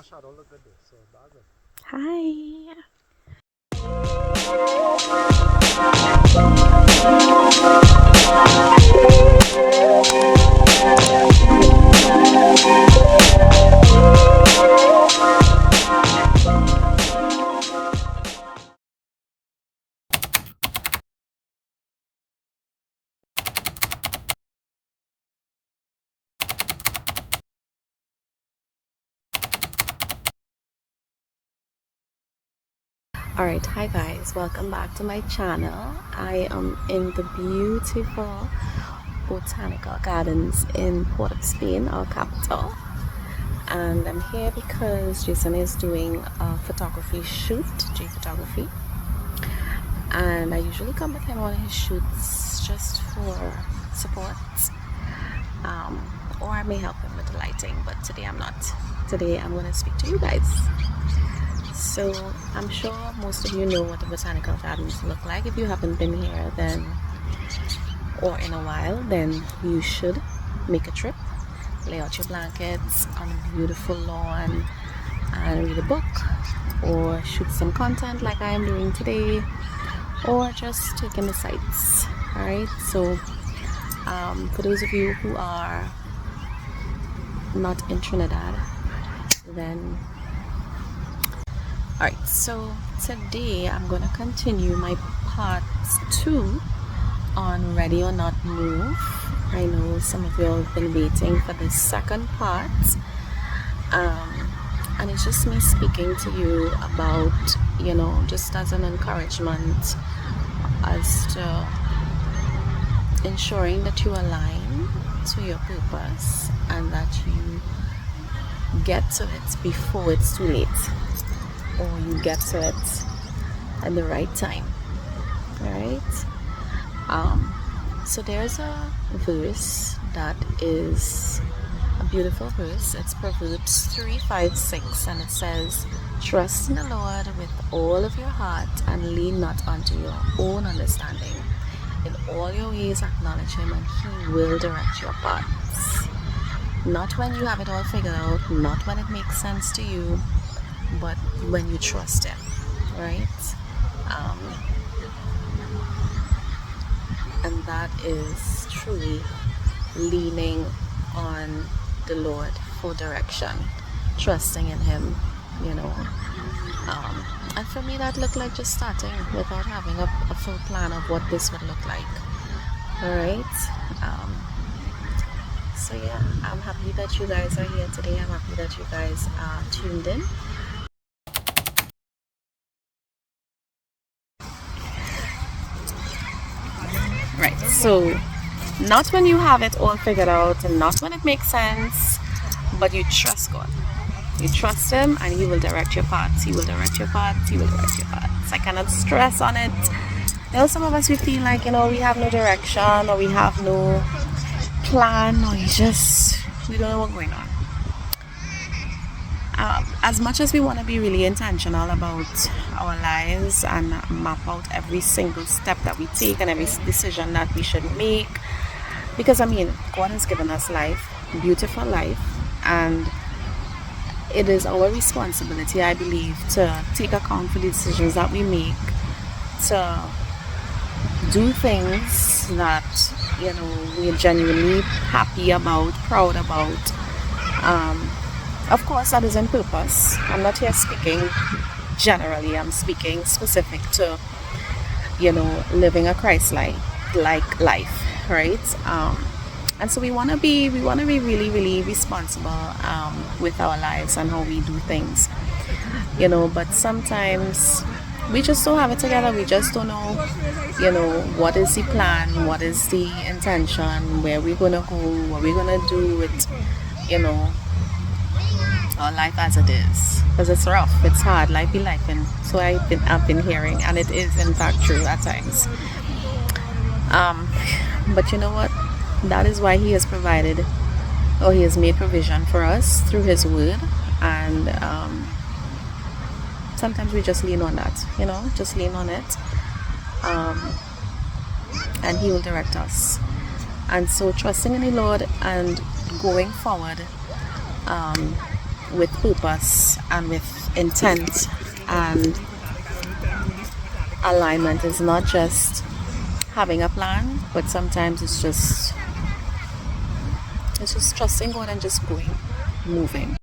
Hi. Alright, hi guys, welcome back to my channel. I am in the beautiful botanical gardens in Port of Spain, our capital, and I'm here because Jason is doing a photography shoot, photography, and I usually come with him on his shoots just for support, or I may help him with the lighting, but today I'm not. Today I'm going to speak to you guys. So I'm sure most of you know what the botanical gardens look like. If you haven't been here then, or in a while, then you should make a trip, lay out your blankets on a beautiful lawn and read a book or shoot some content like I am doing today, or just take in the sights. Alright, so for those of you who are not in Trinidad, then alright, so today I'm going to continue my part 2 on Ready or Not Move. I know some of you have been waiting for the second part, and it's just me speaking to you about, just as an encouragement as to ensuring that you align to your purpose and that you get to it before it's too late, or you get to it at the right time. Alright, so there's a verse that is a beautiful verse. It's Proverbs 3:5-6, and it says, "Trust in the Lord with all of your heart and lean not unto your own understanding. In all your ways acknowledge him and he will direct your paths." Not when you have it all figured out, not when it makes sense to you, but when you trust him, right? And that is truly leaning on the Lord for direction, trusting in him, and for me that looked like just starting without having a full plan of what this would look like. All right, so yeah, I'm happy that you guys are here today. I'm happy that you guys are tuned in. Right, so not when you have it all figured out and not when it makes sense, but you trust God. You trust him and he will direct your paths. He will direct your paths. He will direct your paths. I cannot stress on it. Some of us, we feel like, we have no direction, or we have no plan, or we don't know what's going on. As much as we want to be really intentional about our lives and map out every single step that we take and every decision that we should make, because God has given us life, beautiful life, and it is our responsibility, I believe, to take account for the decisions that we make, to do things that we're genuinely happy about, proud about. Of course, that is in purpose. I'm not here speaking generally. I'm speaking specific to, living a Christ-like life, right? And so we want to be really, really responsible with our lives and how we do things, But sometimes we just don't have it together. We just don't know, what is the plan, what is the intention, where we're gonna go, what we're gonna do with, our life as it is, because it's rough, it's hard, life be life, and so I've been hearing, and it is in fact true at times. But you know what? That is why he has provided, or he has made provision for us through his word, and sometimes we just lean on that, just lean on it, and he will direct us. And so trusting in the Lord and going forward, with purpose and with intent and alignment. Is not just having a plan, but sometimes it's just trusting God and just going, moving.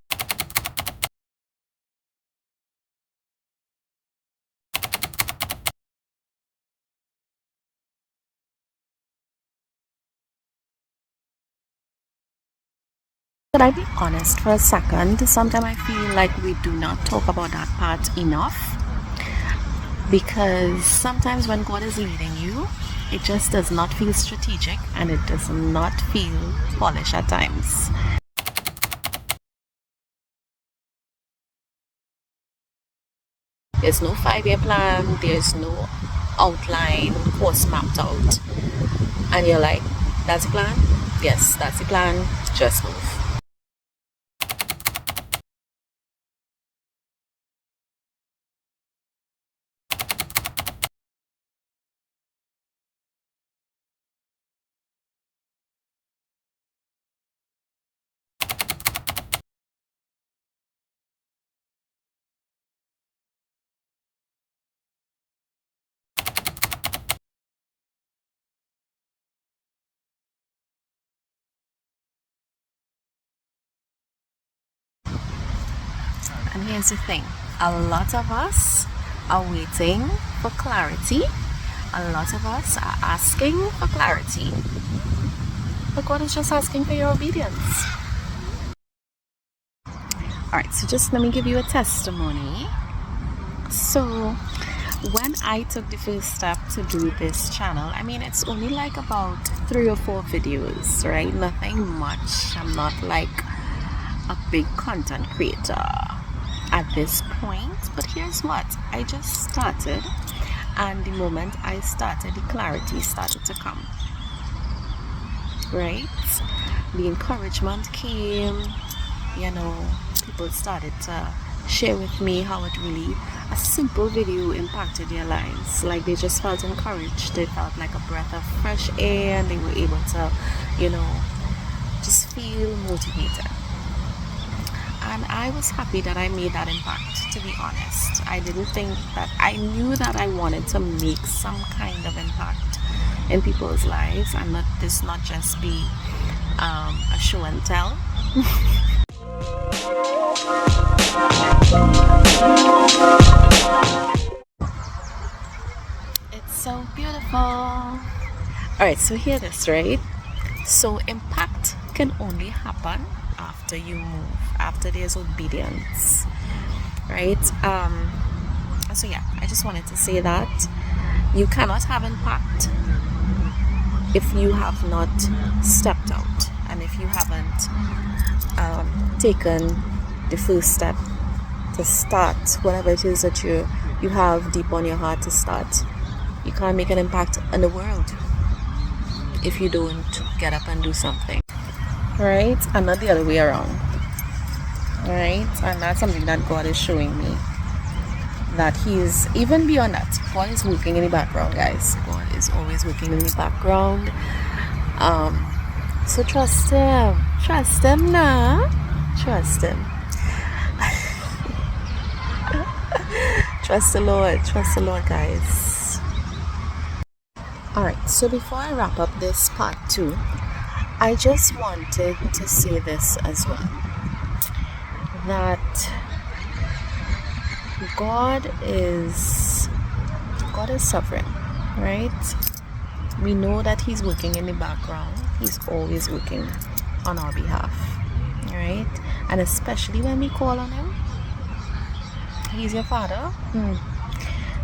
Could I be honest for a second? Sometimes I feel like we do not talk about that part enough, because sometimes when God is leading you, it just does not feel strategic and it does not feel polished at times. There's no 5-year plan, there's no outline, course mapped out. And you're like, that's the plan? Yes, that's the plan, just move. And here's the thing, a lot of us are waiting for clarity. A lot of us are asking for clarity. But God is just asking for your obedience. Alright, so just let me give you a testimony. So when I took the first step to do this channel, I mean, it's only like about 3 or 4 videos, right? Nothing much. I'm not like a big content creator at this point, but here's what, I just started, and the moment I started, the clarity started to come, right? The encouragement came, people started to share with me how it really, a simple video impacted their lives. Like they just felt encouraged, they felt like a breath of fresh air, and they were able to, just feel motivated. And I was happy that I made that impact, to be honest. I didn't think that, I knew that I wanted to make some kind of impact in people's lives and not just be a show and tell. It's so beautiful. Alright, so hear this, right? So impact can only happen after you move, after there's obedience, right? So yeah, I just wanted to say that you cannot have impact if you have not stepped out, and if you haven't taken the first step to start whatever it is that you have deep on your heart to start. You can't make an impact in the world if you don't get up and do something, right? And not the other way around, right? And that's something that God is showing me, that He is, even beyond that, God is working in the background, guys. God is always working in the background. So trust Him now. Trust Him. Trust the Lord, guys. Alright, so before I wrap up this part 2, I just wanted to say this as well, that God is sovereign, right? We know that He's working in the background. He's always working on our behalf, right? And especially when we call on Him, He's your Father.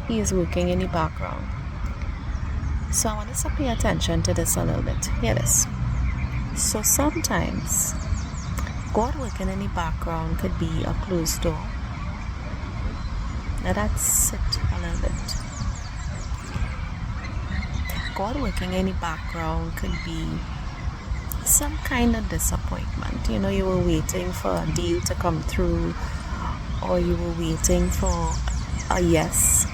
He is working in the background. So I want us to pay attention to this a little bit. Hear this. So sometimes God working in the background could be a closed door. Now that's it a little bit. God working in the background could be some kind of disappointment. You were waiting for a deal to come through, or you were waiting for a yes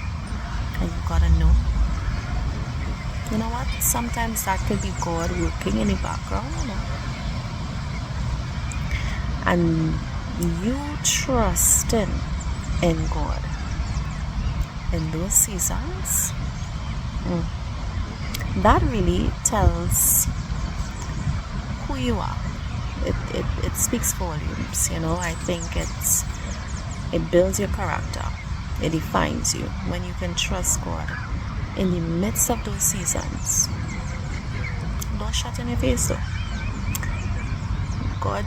and you got a no. You know what? Sometimes that could be God working in the background, And you trusting in God in those seasons, that really tells who you are. It speaks volumes, I think it builds your character. It defines you when you can trust God in the midst of those seasons. Don't shut in your face though. God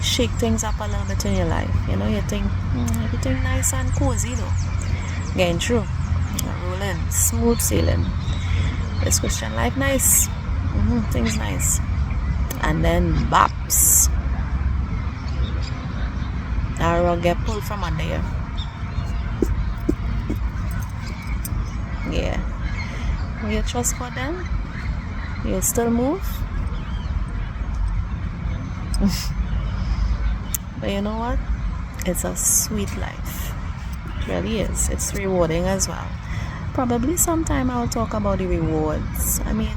shake things up a little bit in your life. You think everything nice and cozy though. Getting through. Rolling. Smooth sailing. This Christian life nice. Things nice. And then baps. That rug get pulled from under you. Yeah. Will you trust God then? You'll still move? But you know what? It's a sweet life. It really is. It's rewarding as well. Probably sometime I'll talk about the rewards. I mean,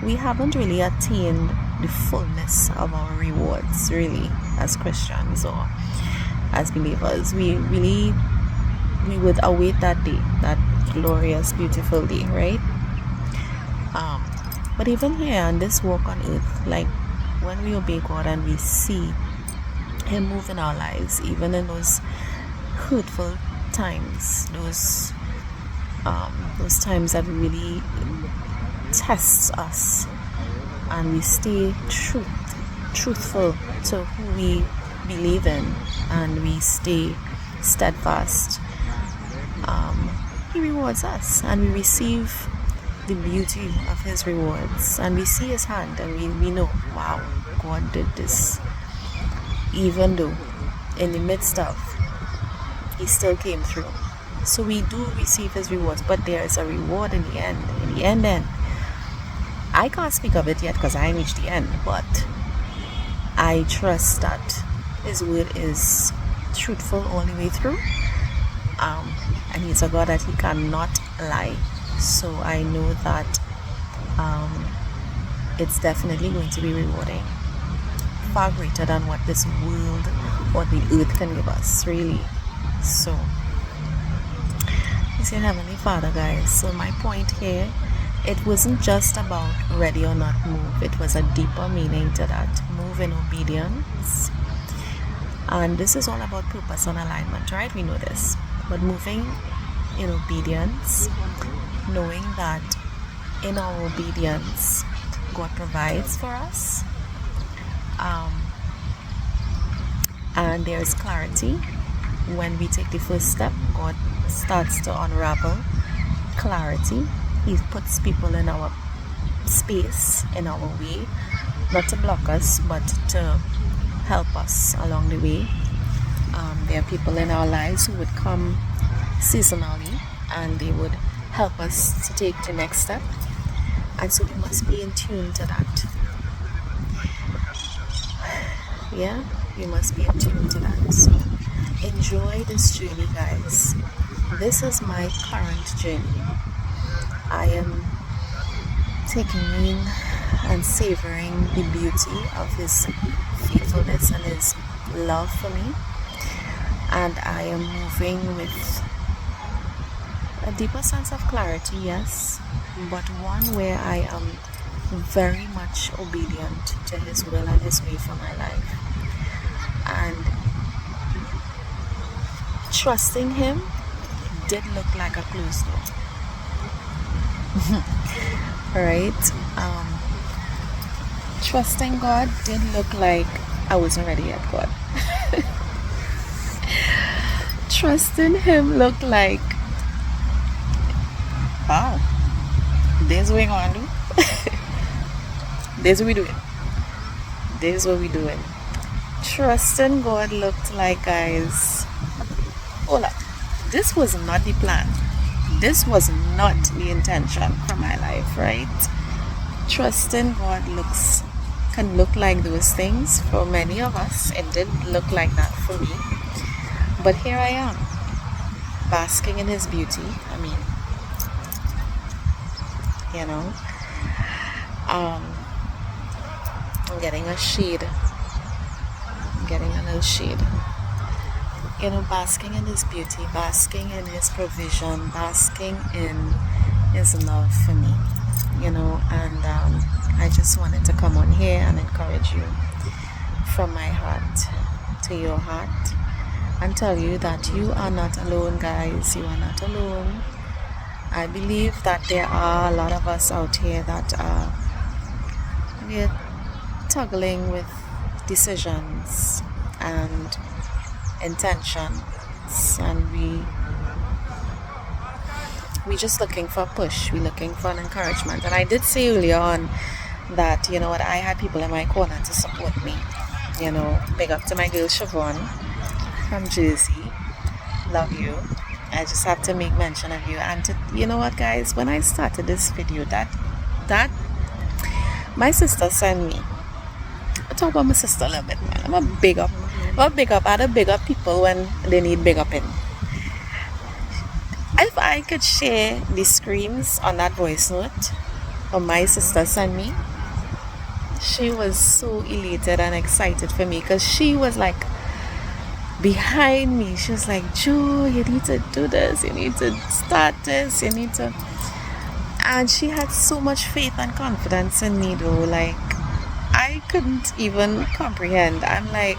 we haven't really attained the fullness of our rewards, really, as Christians or as believers. We would await that day, that glorious, beautiful day, right? But even here on this walk on earth, like when we obey God and we see Him move in our lives, even in those hurtful times, those times that really tests us, and we stay truthful to who we believe in, and we stay steadfast, He rewards us, and we receive the beauty of His rewards, and we see His hand, and we know, wow, God did this. Even though in the midst of, He still came through. So we do receive His rewards, but there is a reward in the end. In the end, I can't speak of it yet because I ain't reached the end, but I trust that His word is truthful all the way through, and He's a God that He cannot lie. So I know that it's definitely going to be rewarding, far greater than what this world or the earth can give us, really. So He's your Heavenly Father, guys. So my point here, it wasn't just about ready or not move. It was a deeper meaning to that. Move in obedience. And this is all about purpose and alignment, right? We know this. But moving in obedience, knowing that in our obedience, God provides for us. And there's clarity. When we take the first step, God starts to unravel clarity. He puts people in our space, in our way, not to block us, but to help us along the way. There are people in our lives who would come seasonally, and they would help us to take the next step, and so we must be in tune to that. Yeah, we must be in tune to that. So enjoy this journey, guys. This is my current journey. I am taking in and savoring the beauty of His faithfulness and His love for me, and I am moving with a deeper sense of clarity, yes, but one where I am very much obedient to His will and His way for my life, and trusting Him did look like a closed door. Right? Trusting God did look like I wasn't ready yet, God. Trusting Him looked like, wow, this is what we're going to do. This is what we're doing. This is what we're doing. Trusting God looked like, guys, hold up, this was not the plan. This was not the intention for my life, right? Trusting God can look like those things for many of us. It didn't look like that for me. But here I am, basking in His beauty. I mean, I'm getting a shade. I'm getting a little shade. you know, basking in his beauty, basking in his provision, basking in his love for me, you know. And I just wanted to come on here and encourage you from my heart to your heart and tell you that you are not alone, guys. You are not alone. I believe that there are a lot of us out here that we're toggling with decisions and intentions, and we just looking for a push. We're looking for an encouragement. And I did say earlier on that, you know what, I had people in my corner to support me. You know, big up to my girl Siobhan from Jersey. Love you. I just have to make mention of you. And to, you know what, guys, when I started this video, that my sister sent me. I'll talk about my sister a little bit, man. I'm a big up. I had to big up people when they need big up in. If I could share the screams on that voice note of my sister sent me, she was so elated and excited for me because she was like behind me. She was like, Joe, you need to do this, you need to start this, you need to. And she had so much faith and confidence in me, though. Like, I couldn't even comprehend. I'm like,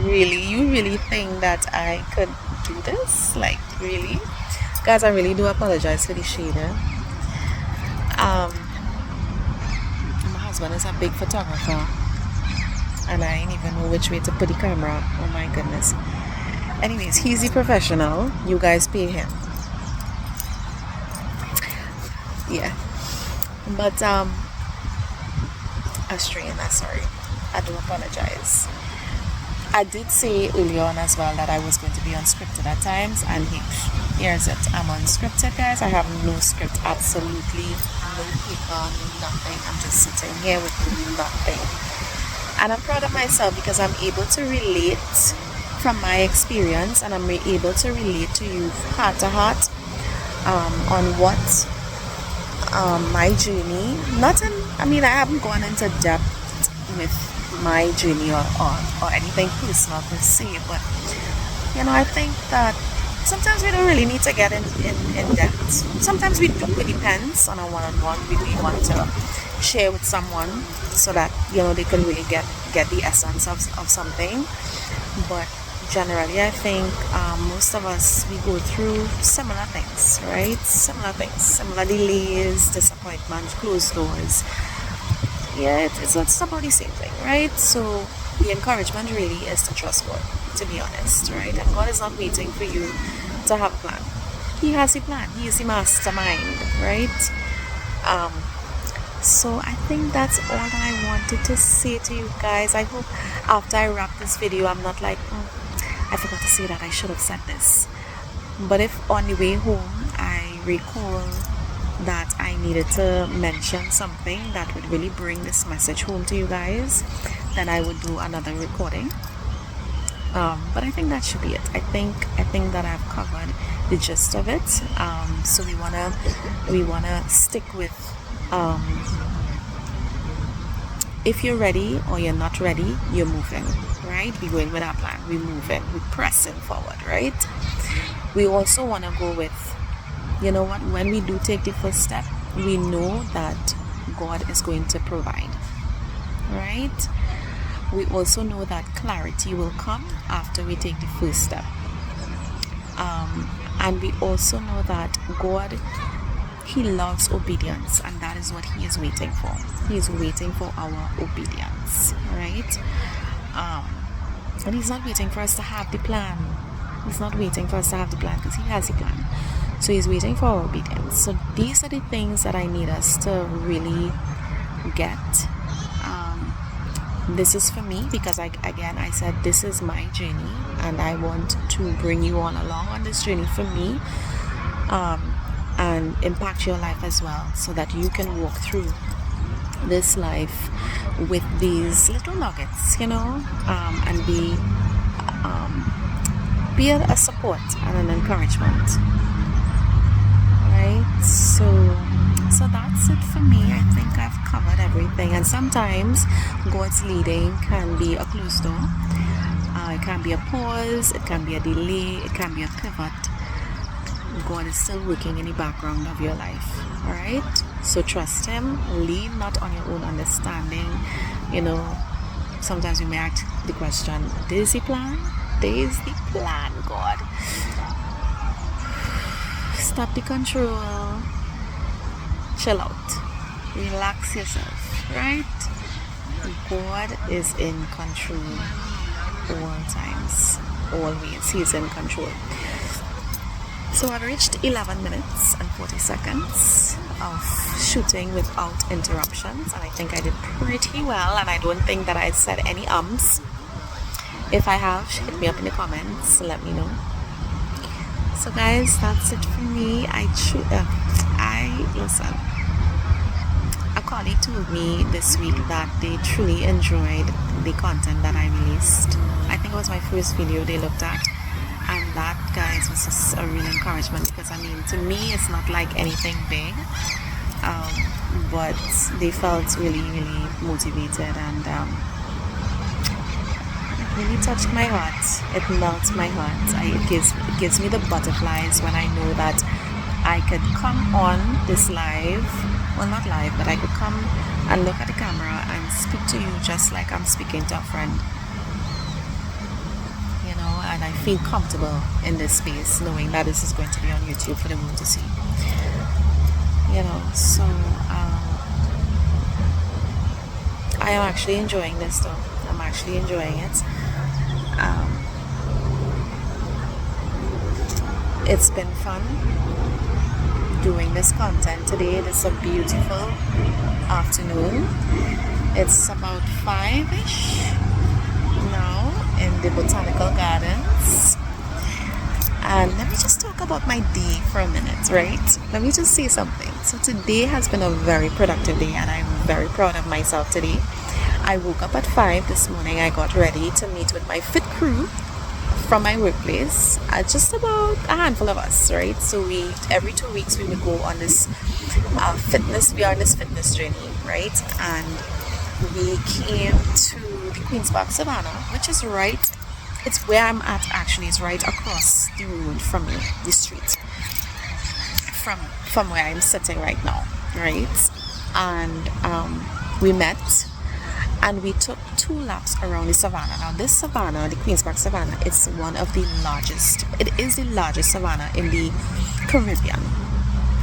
really? You really think that I could do this? Like, really? Guys, I really do apologize for the shader. My husband is a big photographer, and I didn't even know which way to put the camera. Oh my goodness. Anyways, he's the professional. You guys pay him. Yeah. But sorry. I do apologize. I did say earlier on as well that I was going to be unscripted at times, and here's it. I'm unscripted, guys. I have no script, absolutely no paper, nothing. I'm just sitting here with nothing. And I'm proud of myself because I'm able to relate from my experience, and I'm able to relate to you heart to heart on what my journey, I haven't gone into depth with my journey or anything personal per se, but you know, I think that sometimes we don't really need to get in depth. Sometimes it depends on a one-on-one. We want to share with someone so that, you know, they can really get the essence of something. But generally, I think most of us, we go through similar things, right? Similar delays, disappointment, closed doors. Yeah, it's about the same thing, right? So the encouragement really is to trust God, to be honest, right? And God is not waiting for you to have a plan. He has a plan. He is the mastermind, right? So I think that's all that I wanted to say to you guys. I hope after I wrap this video, I'm not like, I forgot to say that, I should have said this. But if on the way home I recall that I needed to mention something that would really bring this message home to you guys, then I would do another recording. But I think that should be it. I think that I've covered the gist of it. So we wanna stick with if you're ready or you're not ready, you're moving, right? We're going with our plan. We're moving. We're pressing forward, right? We also want to go with, you know what, when we do take the first step, we know that God is going to provide, right? We also know that clarity will come after we take the first step. And we also know that God, He loves obedience, and that is what He is waiting for. He is waiting for our obedience, right? And He's not waiting for us to have the plan. He's not waiting for us to have the plan because He has the plan. So He's waiting for our obedience. So these are the things that I need us to really get. This is for me because I said this is my journey, and I want to bring you on along on this journey for me, and impact your life as well, so that you can walk through this life with these little nuggets, you know, and be a support and an encouragement, right? So that's it for me. I think I've covered everything, and sometimes God's leading can be a closed door, It can be a pause, it can be a delay, it can be a pivot. God is still working in the background of your life. Alright? So trust Him. Lean not on your own understanding. You know, sometimes we may ask the question, this is the plan? This is the plan, God. Stop the control. Chill out. Relax yourself. Right? God is in control all times. Always. He's in control. So I've reached 11 minutes and 40 seconds of shooting without interruptions, and I think I did pretty well, and I don't think that I said any ums. If I have, hit me up in the comments, let me know. So guys, that's it for me. Listen, a colleague told me this week that they truly enjoyed the content that I released. I think it was my first video they looked at. And that, guys, was just a real encouragement, because I mean, to me it's not like anything big, but they felt really motivated, and it really touched my heart. It melts my heart. It gives me the butterflies when I know that I could come on this live, well, not live, but I could come and look at the camera and speak to you just like I'm speaking to a friend. And I feel comfortable in this space, knowing that this is going to be on YouTube for the world to see. So I am actually enjoying this though. I'm actually enjoying it. It's been fun doing this content today. It's a beautiful afternoon. It's about 5-ish now in the botanical gardens, and let me just talk about my day for a minute, right? Let me just say something. So today has been a very productive day, and I'm very proud of myself today. I woke up at 5 this morning. I got ready to meet with my fit crew from my workplace, just about a handful of us, right? So every 2 weeks we would go on this fitness journey, right? And we came to the Queen's Park Savannah, which is it's where I'm at actually. It's right across the road from me, the street, from where I'm sitting right now, right? And we met and we took 2 laps around the savannah. Now this savannah, the Queen's Park Savannah, it's one of the largest. It is the largest savannah in the Caribbean.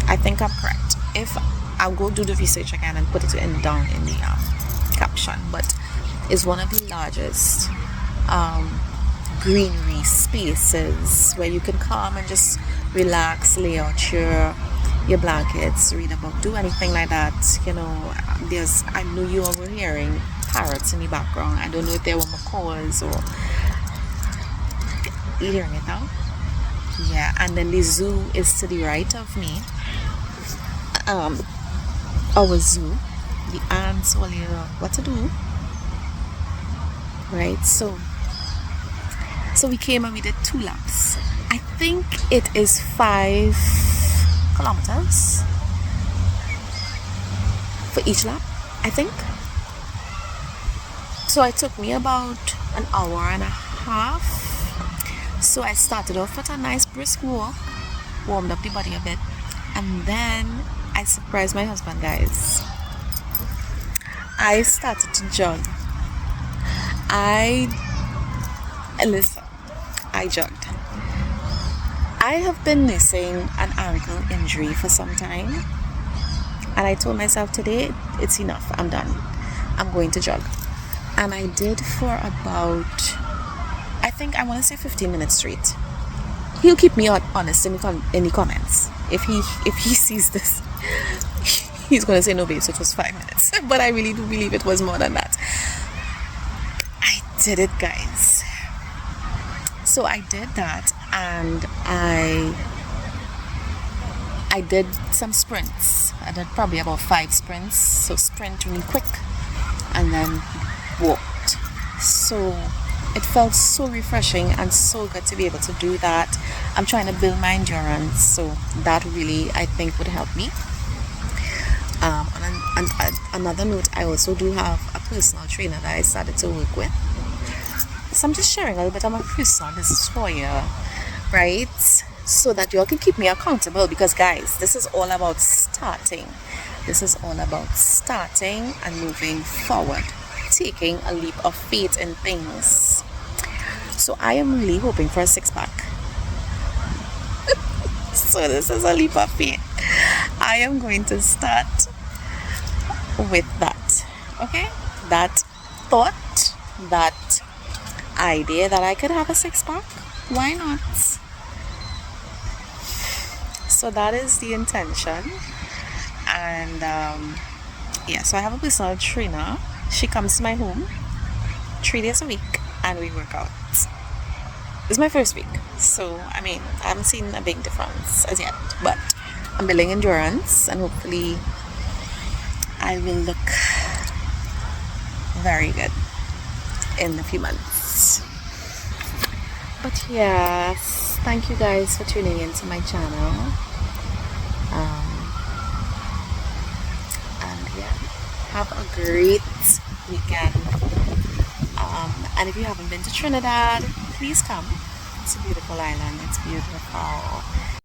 I think I'm correct. If I'll go do the research again and put it down in the caption, but is one of the largest greenery spaces where you can come and just relax, lay out your blankets, read a book, do anything like that. I know you all were hearing parrots in the background. I don't know if they were macaws or you hearing it now? Yeah. And then the zoo is to the right of me. Our zoo, the ants will what to do, right? So we came and we did 2 laps. I think it is 5 kilometers for each lap, I think. So it took me about an hour and a half. So I started off with a nice brisk walk, warmed up the body a bit, and then I surprised my husband, guys. I started to jog. I jogged. I have been nursing an ankle injury for some time, and I told myself today, it's enough, I'm done. I'm going to jog. And I did for about, I think I want to say 15 minutes straight. He'll keep me honest in the comments. If he sees this, he's going to say, no babes, it was 5 minutes. But I really do believe it was more than that. I did it, guys. So I did that, and I did some sprints. I did probably about 5 sprints. So sprint really quick and then walked. So it felt so refreshing and so good to be able to do that. I'm trying to build my endurance, so that really, I think, would help me. On another note, I also do have a personal trainer that I started to work with. So I'm just sharing a little bit of my personal business for you, right? So that you all can keep me accountable, because guys, this is all about starting. This is all about starting and moving forward, taking a leap of faith in things. So I am really hoping for a six-pack. So this is a leap of faith. I am going to start with that. Okay? That thought, that idea that I could have a six-pack. Why not? So that is the intention. And yeah, so I have a personal trainer. She comes to my home 3 days a week and we work out. It's my first week, so I mean, I haven't seen a big difference as yet, but I'm building endurance and hopefully I will look very good in a few months. But yes, thank you guys for tuning into my channel. And yeah, have a great weekend. And if you haven't been to Trinidad, please come. It's a beautiful island. It's beautiful.